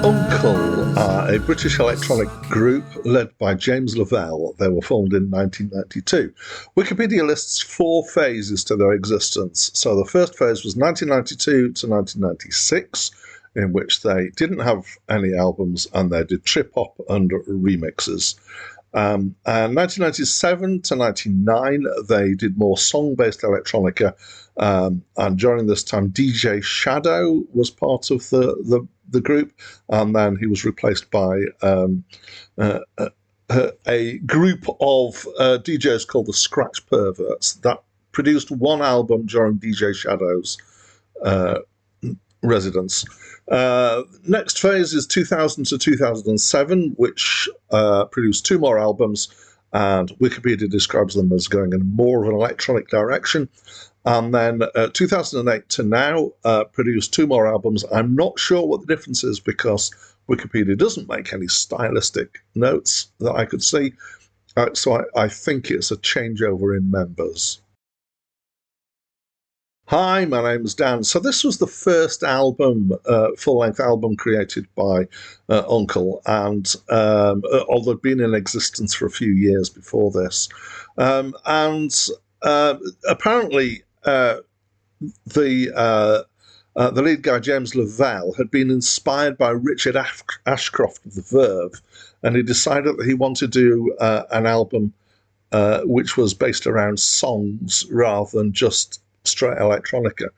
UNKLE are a British electronic group led by James Lavelle. They were formed in 1992. Wikipedia lists 4 phases to their existence. So the first phase was 1992 to 1996, in which they didn't have any albums and they did trip-hop and remixes. And 1997 to 99, they did more song-based electronica. And during this time, DJ Shadow was part of the group, and then he was replaced by a group of DJs called the Scratch Perverts that produced one album during DJ Shadow's residence. Next phase is 2000 to 2007, which produced 2 more albums, and Wikipedia describes them as going in more of an electronic direction. And then 2008 to now produced 2 more albums. I'm not sure what the difference is because Wikipedia doesn't make any stylistic notes that I could see. So I think it's a changeover in members. Hi, my name's Dan. So this was the first album, full-length album created by UNKLE, and although it'd been in existence for a few years before this. Apparently the lead guy, James Lavelle, had been inspired by Richard Ashcroft of The Verve, and he decided that he wanted to do an album which was based around songs rather than just straight electronica.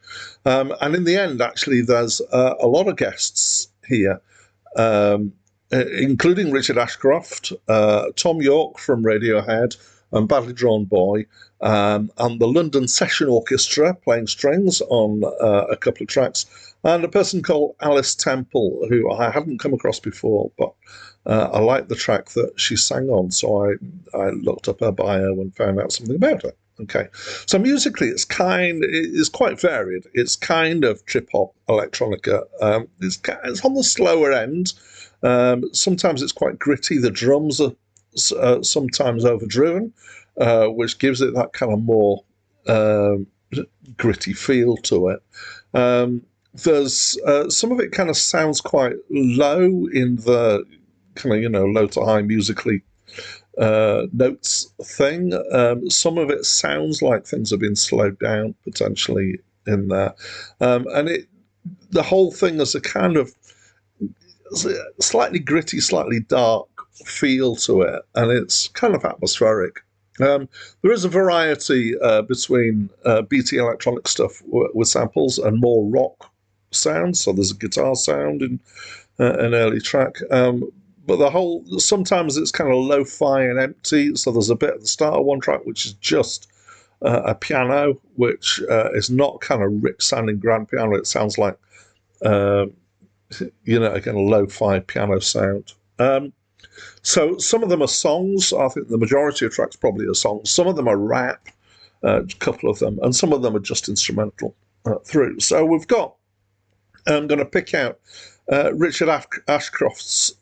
And in the end, actually, there's a lot of guests here, including Richard Ashcroft, Tom York from Radiohead, and Badly Drawn Boy, and the London Session Orchestra playing strings on a couple of tracks, and a person called Alice Temple, who I hadn't come across before, but I liked the track that she sang on, so I looked up her bio and found out something about her. Okay, so musically it's quite varied. It's kind of trip-hop electronica. It's on the slower end. Sometimes it's quite gritty. The drums are sometimes overdriven, which gives it that kind of more gritty feel to it. There's some of it kind of sounds quite low in the kind of, low to high musically notes thing. Some of it sounds like things have been slowed down potentially in there. And the whole thing is a kind of slightly gritty, slightly dark feel to it, and it's kind of atmospheric. There is a variety between BT electronic stuff with samples and more rock sounds. So there's a guitar sound in an early track. But sometimes it's kind of lo-fi and empty. So there's a bit at the start of one track which is just a piano, which is not kind of rich sounding grand piano. It sounds like, a kind of lo-fi piano sound. So some of them are songs. I think the majority of tracks probably are songs. Some of them are rap, a couple of them, and some of them are just instrumental through. So I'm going to pick out Richard Ashcroft's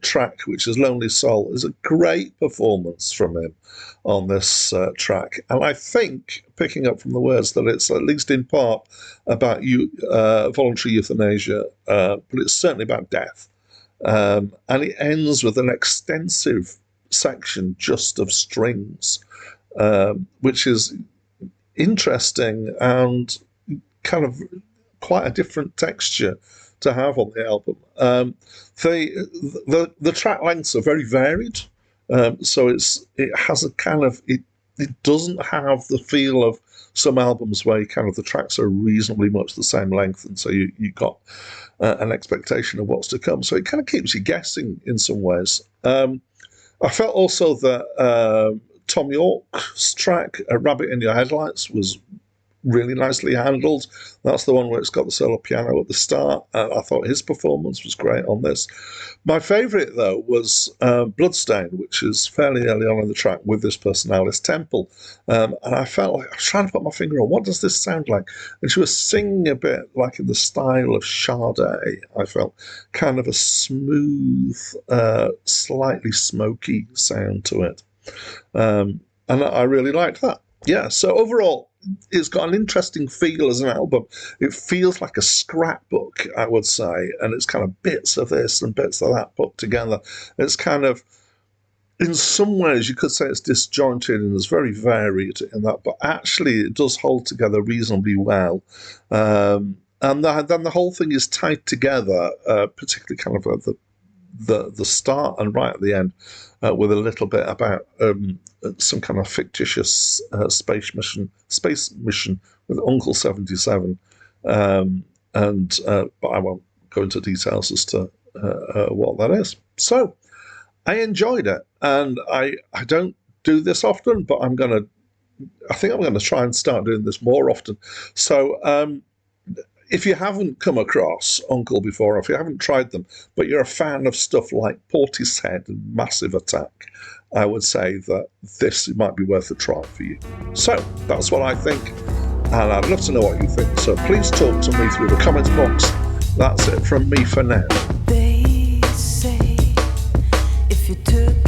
track, which is Lonely Soul. Is a great performance from him on this track. And I think, picking up from the words, that it's at least in part about voluntary euthanasia, but it's certainly about death. And it ends with an extensive section just of strings, which is interesting and kind of quite a different texture to have on the album. The track lengths are very varied, so it has a kind of it doesn't have the feel of some albums where the tracks are reasonably much the same length, and so you got an expectation of what's to come. So it kind of keeps you guessing in some ways. I felt also that Tom York's track, Rabbit in Your Headlights, was really nicely handled. That's the one where it's got the solo piano at the start. I thought his performance was great on this. My favourite, though, was Bloodstain, which is fairly early on in the track with this person, Alice Temple. And I felt like I was trying to put my finger on what does this sound like? And she was singing a bit like in the style of Sade, I felt. Kind of a smooth, slightly smoky sound to it. And I really liked that. Yeah, so overall, it's got an interesting feel as an album. It feels like a scrapbook, I would say, and it's kind of bits of this and bits of that put together. It's kind of, in some ways, you could say it's disjointed and it's very varied in that, but actually it does hold together reasonably well. And then the whole thing is tied together, particularly kind of at the start and right at the end, with a little bit about some kind of fictitious space mission with Uncle 77, but I won't go into details as to what that is. So I enjoyed it, and I don't do this often, but I think I'm gonna try and start doing this more often. So if you haven't come across UNKLE before, or if you haven't tried them, but you're a fan of stuff like Portishead and Massive Attack, I would say that this might be worth a try for you. So that's what I think, and I'd love to know what you think. So please talk to me through the comments box. That's it from me for now. They say if you took